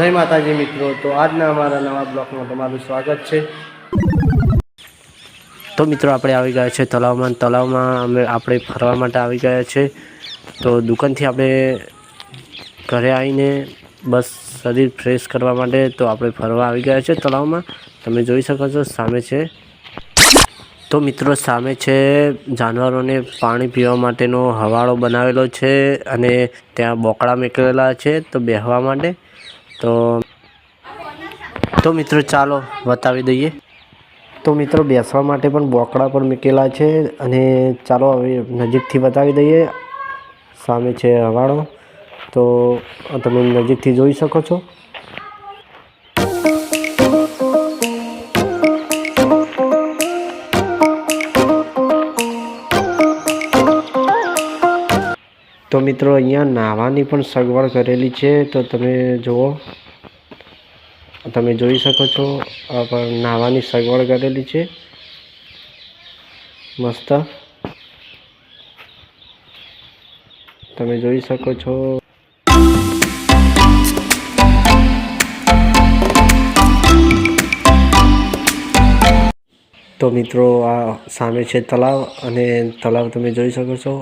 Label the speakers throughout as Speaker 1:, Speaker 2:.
Speaker 1: જય માતાજી મિત્રો, તો આજના અમારા નવા બ્લોગમાં તમારું સ્વાગત છે। તો મિત્રો આપણે આવી ગયા છે તળાવમાં આપણે ફરવા માટે આવી ગયા છે। તો દુકાનથી આપણે ઘરે આવીને બસ શરીર ફ્રેશ કરવા માટે તો આપણે ફરવા આવી ગયા છે તળાવમાં। તમે જોઈ શકો છો સામે છે। તો મિત્રો સામે છે જાનવરોને પાણી પીવા માટેનો હવાડો બનાવેલો છે અને ત્યાં બોકડા મૂકેલા છે તો બેહવા માટે। તો મિત્રો ચાલો બતાવી દઈએ। તો મિત્રો બેસવા માટે પણ બોકડા પણ મૂકેલા છે અને ચાલો હવે નજીકથી બતાવી દઈએ। સામે છે હવાડો, તો તમે નજીકથી જોઈ શકો છો। તો મિત્રો અહીંયા નાહવાની પણ સગવડ કરેલી છે, તો તમે જુઓ, તમે જોઈ શકો છો નાહવાની સગવડ કરેલી છે મસ્ત, તમે જોઈ શકો છો। તો મિત્રો આ સામે છે તળાવ અને તળાવ તમે જોઈ શકો છો।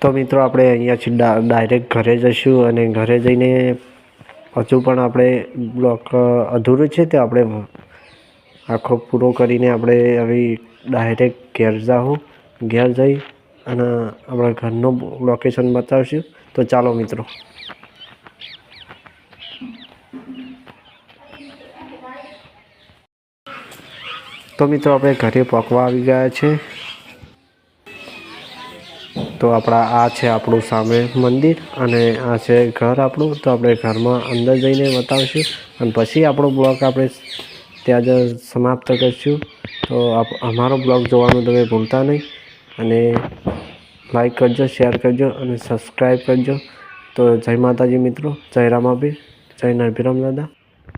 Speaker 1: તો મિત્રો આપણે અહીંયાથી ડાયરેક્ટ ઘરે જઈશું અને ઘરે જઈને હજુ પણ આપણે બ્લોગ અધૂરું છે તો આપણે આખો પૂરો કરીને આપણે હવે ડાયરેક્ટ ઘેર જાઉં, ઘેર જઈ અને આપણા ઘરનું લોકેશન બતાવશું। તો ચાલો મિત્રો। તો મિત્રો આપણે ઘરે પહોંચવા આવી ગયા છે। તો આ છે આપણું સામે મંદિર અને આ છે ઘર આપણું। તો આપણે ઘરમાં અંદર જઈને બતાવશું અને પછી આપણો બ્લોગ આપણે ત્યાં જ સમાપ્ત કરીશું। તો અમારો બ્લોગ જોવાનું તમે ભૂલતા નહીં અને લાઈક કરજો, શેર કરજો અને સબસ્ક્રાઈબ કરજો। તો જય માતાજી મિત્રો, જય રામાપીર, જય નરભીરામ દાદા।